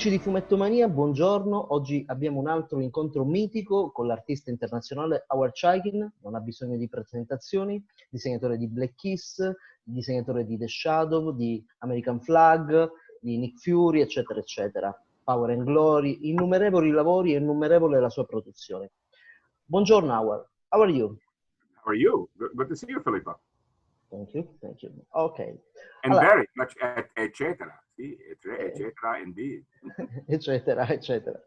Amici di Fumettomania, buongiorno. Oggi abbiamo un altro incontro mitico con l'artista internazionale Howard Chaykin, non ha bisogno di presentazioni, disegnatore di Black Kiss, disegnatore di The Shadow, di American Flagg, di Nick Fury, eccetera, eccetera. Power and Glory, innumerevoli lavori e innumerevole la sua produzione. Buongiorno Howard, how are you? How are you? Good to see you, Filippo. Thank you, thank you. Okay. And allora, very much eccetera. Sì, eccetera indeed. eccetera, eccetera.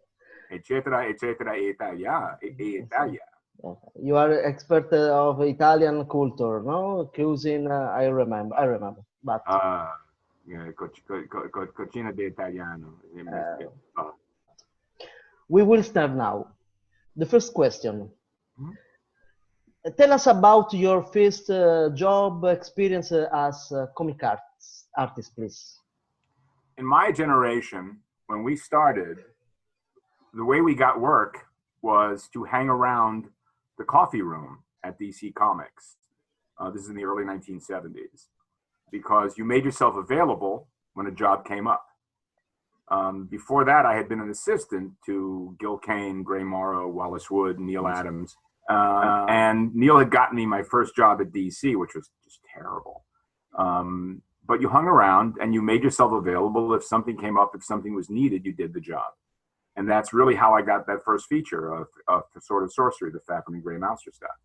Eccetera, eccetera, Italia, Italia. You are expert of Italian culture, no? Cuisine, I remember. But Cucina di Italiano. we will start now. The first question. Tell us about your first job experience as a comic artist, please. In my generation, when we started, the way we got work was to hang around the coffee room at DC Comics. This is in the early 1970s, because you made yourself available when a job came up. Before that, I had been an assistant to Gil Kane, Gray Morrow, Wallace Wood, Neil Adams. And Neil had gotten me my first job at DC, which was just terrible. But you hung around and you made yourself available. If something came up, if something was needed, you did the job. And that's really how I got that first feature of the Sword of Sorcery, the Fathom and Grey Mouser stuff.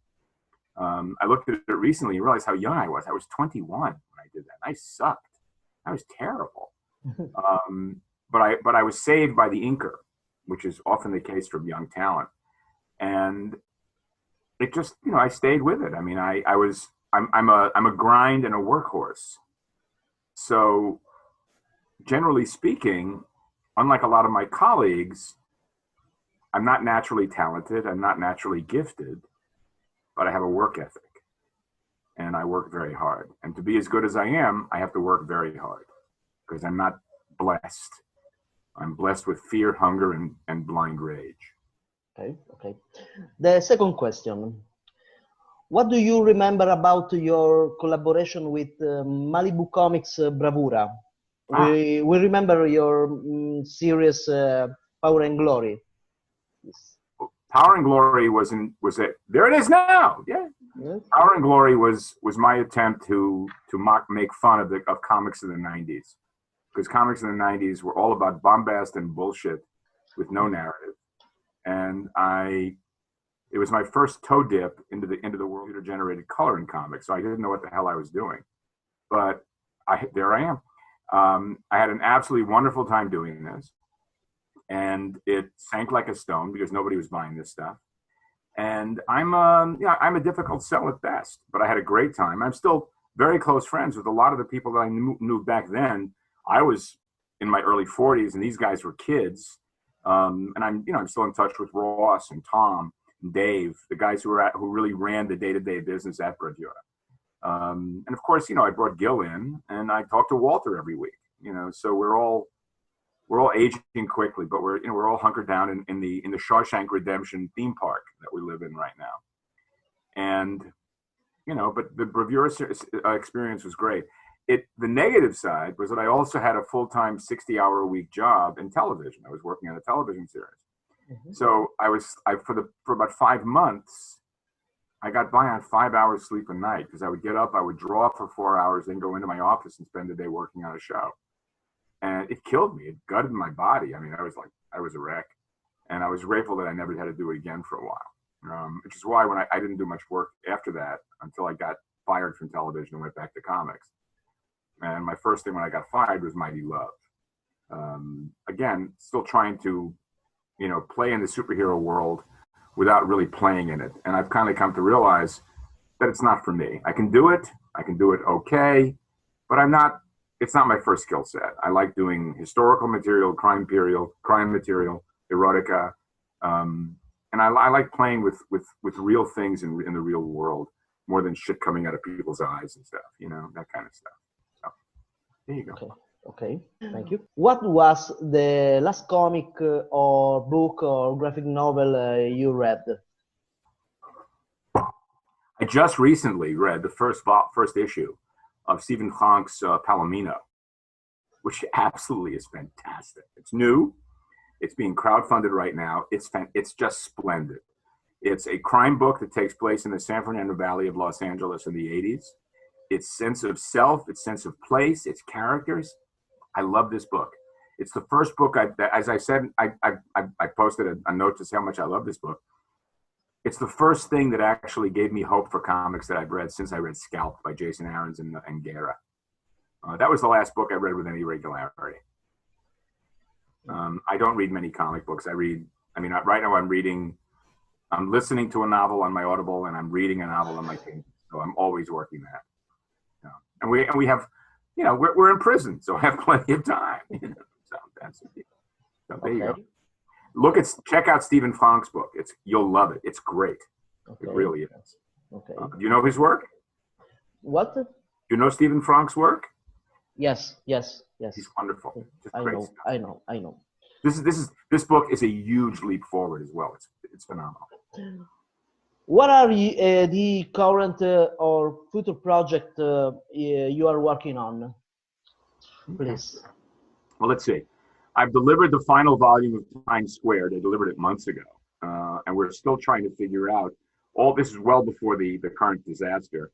I looked at it recently and realized how young I was. I was 21 when I did that. I sucked. I was terrible. But I was saved by the inker, which is often the case from young talent. And it just, I stayed with it. I mean, I'm a grind and a workhorse. So generally speaking, unlike a lot of my colleagues, I'm not naturally talented. I'm not naturally gifted, but I have a work ethic and I work very hard. And to be as good as I am, I have to work very hard because I'm not blessed. I'm blessed with fear, hunger, and blind rage. Okay. The second question. What do you remember about your collaboration with Malibu Comics Bravura? We remember your series Power and Glory. Yes. Power and Glory was it? There it is now. Yeah. Yes. Power and Glory was my attempt to make fun of comics in the 90s, because comics in the 90s were all about bombast and bullshit with no narrative. And it was my first toe dip into the world of generated color in comics, so I didn't know what the hell I was doing. But there I am. I had an absolutely wonderful time doing this, and it sank like a stone because nobody was buying this stuff. And I'm a difficult sell at best, but I had a great time. I'm still very close friends with a lot of the people that I knew back then. I was in my early 40s, and these guys were kids. And I'm still in touch with Ross and Tom and Dave, the guys who really ran the day-to-day business at Bravura. And of course, I brought Gil in, and I talked to Walter every week. So we're all aging quickly, but we're all hunkered down in the Shawshank Redemption theme park that we live in right now. And but the Bravura experience was great. The negative side was that I also had a full-time 60-hour-a-week job in television. I was working on a television series. Mm-hmm. So for about 5 months, I got by on 5 hours sleep a night, because I would get up, I would draw for 4 hours, then go into my office and spend the day working on a show. And it killed me. It gutted my body. I mean, I was a wreck. And I was grateful that I never had to do it again for a while. Which is why when I didn't do much work after that until I got fired from television and went back to comics. And my first thing when I got fired was Mighty Love. Again, still trying to, play in the superhero world without really playing in it. And I've kind of come to realize that it's not for me. I can do it okay, but it's not my first skill set. I like doing historical material, crime material, erotica. And I like playing with real things in the real world more than shit coming out of people's eyes and stuff, that kind of stuff. There you go. Okay. Thank you. What was the last comic or book or graphic novel you read? I just recently read the first issue of Stephen Frank's Palomino, which absolutely is fantastic. It's new. It's being crowdfunded right now. It's just splendid. It's a crime book that takes place in the San Fernando Valley of Los Angeles in the 80s. Its sense of self, its sense of place, its characters. I love this book. It's the first book, as I said, I posted a note to say how much I love this book. It's the first thing that actually gave me hope for comics that I've read since I read Scalp by Jason Aaron's and Guerra. That was the last book I read with any regularity. I don't read many comic books. Right now I'm listening to a novel on my Audible and I'm reading a novel on my Kindle. So I'm always working that. And we have, we're in prison, so I have plenty of time. So there you go. Check out Stephen Frank's book. You'll love it. It's great. Okay. It really is. Okay. Do you know his work? What? Do you know Stephen Frank's work? Yes. He's wonderful. I know. This book is a huge leap forward as well. It's phenomenal. What are the current or future project you are working on? Please. Well, let's see. I've delivered the final volume of Times Squared. I delivered it months ago, and we're still trying to figure out. All this is well before the current disaster.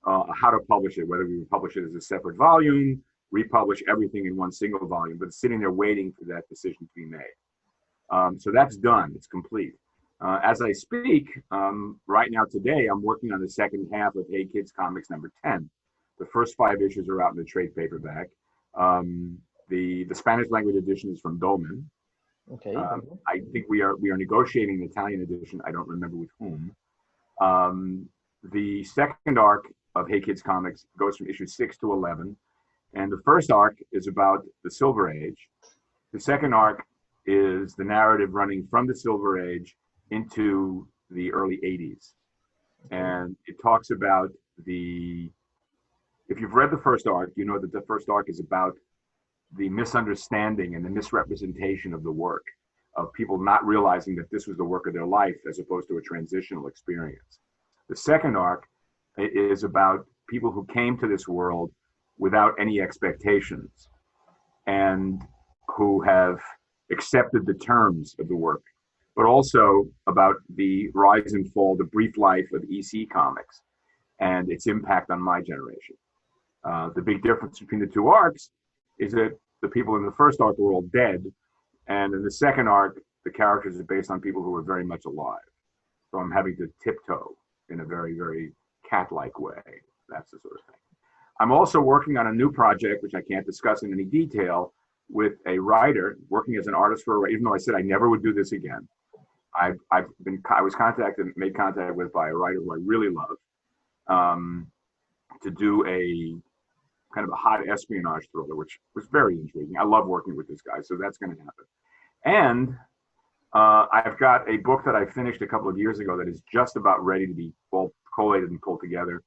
How to publish it, whether we would publish it as a separate volume, republish everything in one single volume, but it's sitting there waiting for that decision to be made. So that's done. It's complete. As I speak, right now today, I'm working on the second half of Hey Kids Comics number 10. The first 5 issues are out in the trade paperback. The Spanish language edition is from Dolman. Okay. I think we are negotiating the Italian edition. I don't remember with whom. The second arc of Hey Kids Comics goes from issue 6 to 11. And the first arc is about the Silver Age. The second arc is the narrative running from the Silver Age into the early 80s. And it talks about if you've read the first arc, you know that the first arc is about the misunderstanding and the misrepresentation of the work, of people not realizing that this was the work of their life as opposed to a transitional experience. The second arc is about people who came to this world without any expectations and who have accepted the terms of the work, but also about the rise and fall, the brief life of EC Comics and its impact on my generation. The big difference between the two arcs is that the people in the first arc were all dead, and in the second arc, the characters are based on people who are very much alive. So I'm having to tiptoe in a very, very cat-like way. That's the sort of thing. I'm also working on a new project, which I can't discuss in any detail, with a writer working as an artist for a writer, even though I said I never would do this again. I was made contact with by a writer who I really love to do a kind of a hot espionage thriller, which was very intriguing. I love working with this guy, so that's going to happen. And I've got a book that I finished a couple of years ago that is just about ready to be all collated and pulled together.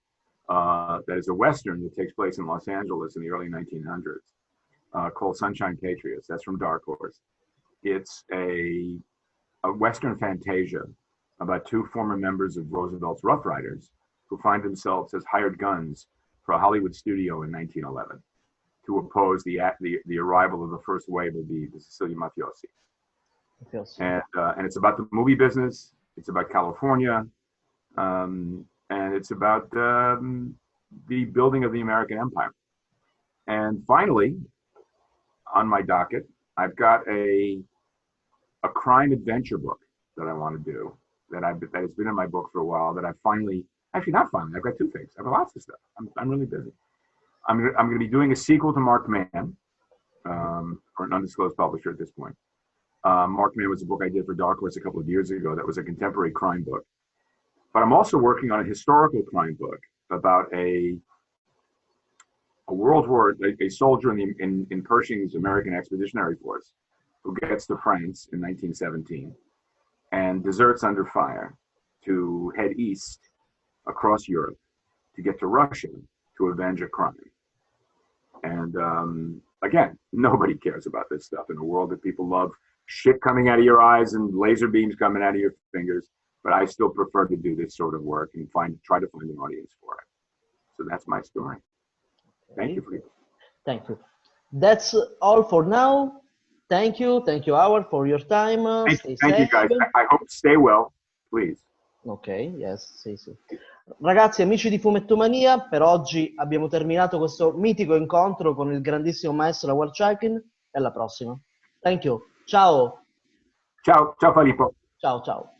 That is a Western that takes place in Los Angeles in the early 1900s called Sunshine Patriots. That's from Dark Horse. It's a Western fantasia about 2 former members of Roosevelt's Rough Riders who find themselves as hired guns for a Hollywood studio in 1911 to oppose the arrival of the first wave of the Sicilian mafiosi. And it's about the movie business. It's about California. And it's about the building of the American empire. And finally, on my docket, I've got a crime adventure book that I want to do that has been in my book for a while that I've finally, actually not finally, I've got 2 things. I have lots of stuff. I'm really busy. I'm going to be doing a sequel to Marked Man for an undisclosed publisher at this point. Marked Man was a book I did for Dark Horse a couple of years ago that was a contemporary crime book. But I'm also working on a historical crime book about a World War, a soldier in Pershing's American Expeditionary Force who gets to France in 1917 and deserts under fire to head east across Europe to get to Russia to avenge a crime. And again, nobody cares about this stuff in a world that people love shit coming out of your eyes and laser beams coming out of your fingers. But I still prefer to do this sort of work and try to find an audience for it. So that's my story. Thank you for it. Thank you. That's all for now. Thank you, Howard, for your time. Stay Thank you, safe. guys. I hope stay well, please. Ok, yes, sì, sì. Ragazzi, amici di Fumettomania, per oggi abbiamo terminato questo mitico incontro con il grandissimo maestro Howard Chaykin e alla prossima. Thank you. Ciao. Ciao, ciao Filippo. Ciao, ciao.